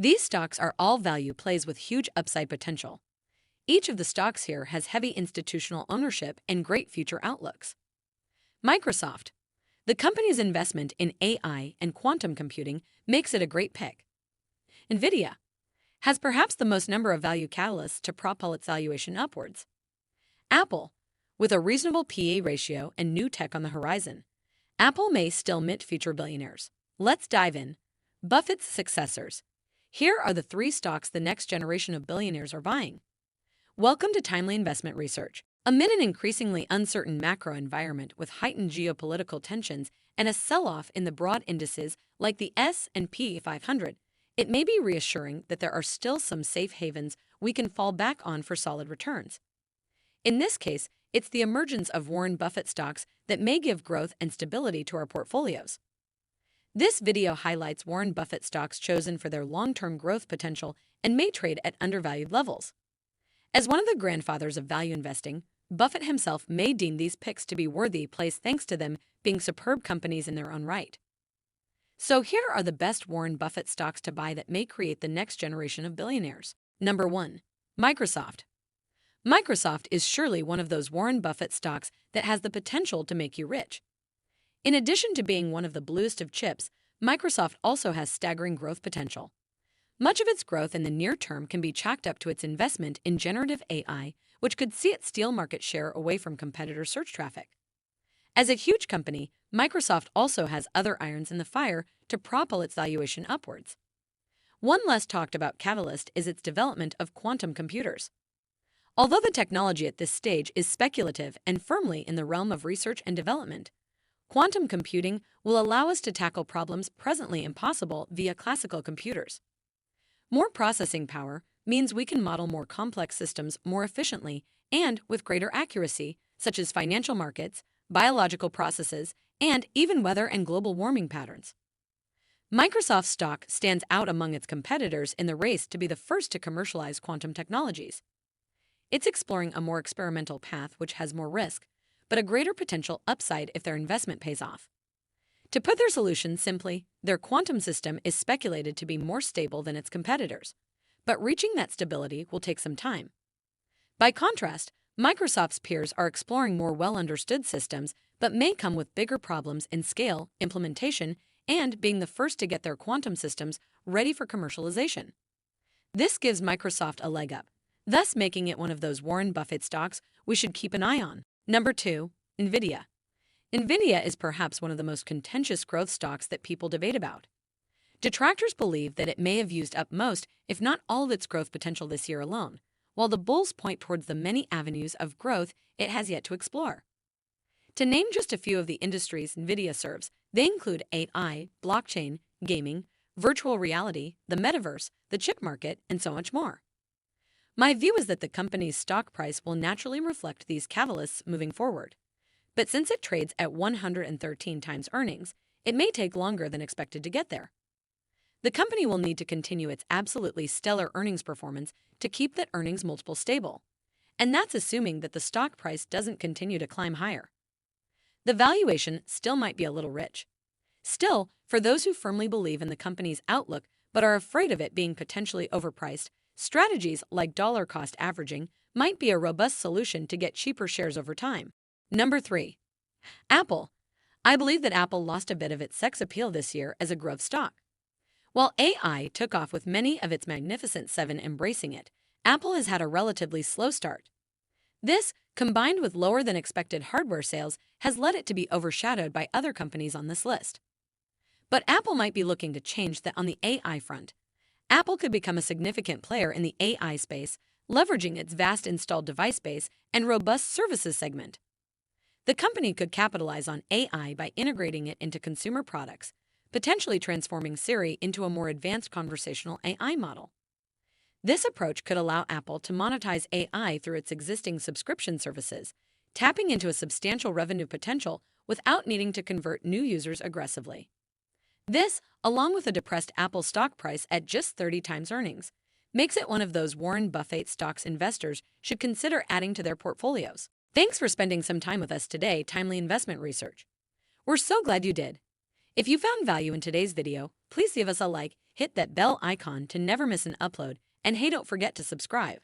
These stocks are all value plays with huge upside potential. Each of the stocks here has heavy institutional ownership and great future outlooks. Microsoft. The company's investment in AI and quantum computing makes it a great pick. Nvidia has perhaps the most number of value catalysts to propel its valuation upwards. Apple, with a reasonable PE ratio and new tech on the horizon, Apple may still mint future billionaires. Let's dive in. Buffett's successors. Here are the 3 stocks the next generation of billionaires are buying. Welcome to Timely Investment Research. Amid an increasingly uncertain macro environment with heightened geopolitical tensions and a sell-off in the broad indices like the S&P 500, it may be reassuring that there are still some safe havens we can fall back on for solid returns. In this case, it's the emergence of Warren Buffett stocks that may give growth and stability to our portfolios. This video highlights Warren Buffett stocks chosen for their long-term growth potential and may trade at undervalued levels. As one of the grandfathers of value investing, Buffett himself may deem these picks to be worthy plays thanks to them being superb companies in their own right. So here are the best Warren Buffett stocks to buy that may create the next generation of billionaires. Number 1. Microsoft. Microsoft is surely one of those Warren Buffett stocks that has the potential to make you rich. In addition to being one of the bluest of chips, Microsoft also has staggering growth potential. Much of its growth in the near term can be chalked up to its investment in generative AI, which could see it steal market share away from competitor search traffic. As a huge company, Microsoft also has other irons in the fire to propel its valuation upwards. One less talked about catalyst is its development of quantum computers. Although the technology at this stage is speculative and firmly in the realm of research and development, quantum computing will allow us to tackle problems presently impossible via classical computers. More processing power means we can model more complex systems more efficiently and with greater accuracy, such as financial markets, biological processes, and even weather and global warming patterns. Microsoft stock stands out among its competitors in the race to be the first to commercialize quantum technologies. It's exploring a more experimental path which has more risk, but a greater potential upside if their investment pays off. To put their solution simply, their quantum system is speculated to be more stable than its competitors, but reaching that stability will take some time. By contrast, Microsoft's peers are exploring more well-understood systems but may come with bigger problems in scale, implementation, and being the first to get their quantum systems ready for commercialization. This gives Microsoft a leg up, thus making it one of those Warren Buffett stocks we should keep an eye on. Number 2. Nvidia. Nvidia is perhaps one of the most contentious growth stocks that people debate about. Detractors believe that it may have used up most, if not all of its growth potential this year alone, while the bulls point towards the many avenues of growth it has yet to explore. To name just a few of the industries Nvidia serves, they include AI, blockchain, gaming, virtual reality, the metaverse, the chip market, and so much more. My view is that the company's stock price will naturally reflect these catalysts moving forward. But since it trades at 113 times earnings, it may take longer than expected to get there. The company will need to continue its absolutely stellar earnings performance to keep that earnings multiple stable, and that's assuming that the stock price doesn't continue to climb higher. The valuation still might be a little rich. Still, for those who firmly believe in the company's outlook but are afraid of it being potentially overpriced, strategies like dollar cost averaging might be a robust solution to get cheaper shares over time. Number 3. Apple. I believe that Apple lost a bit of its sex appeal this year as a growth stock. While AI took off with many of its Magnificent Seven embracing it, Apple has had a relatively slow start. This, combined with lower than expected hardware sales, has led it to be overshadowed by other companies on this list. But Apple might be looking to change that on the AI front. Apple could become a significant player in the AI space, leveraging its vast installed device base and robust services segment. The company could capitalize on AI by integrating it into consumer products, potentially transforming Siri into a more advanced conversational AI model. This approach could allow Apple to monetize AI through its existing subscription services, tapping into a substantial revenue potential without needing to convert new users aggressively. This, along with a depressed Apple stock price at just 30 times earnings, makes it one of those Warren Buffett stocks investors should consider adding to their portfolios. Thanks for spending some time with us today, Timely Investment Research. We're so glad you did. If you found value in today's video, please give us a like Hit that bell icon to never miss an upload, and hey, don't forget to subscribe.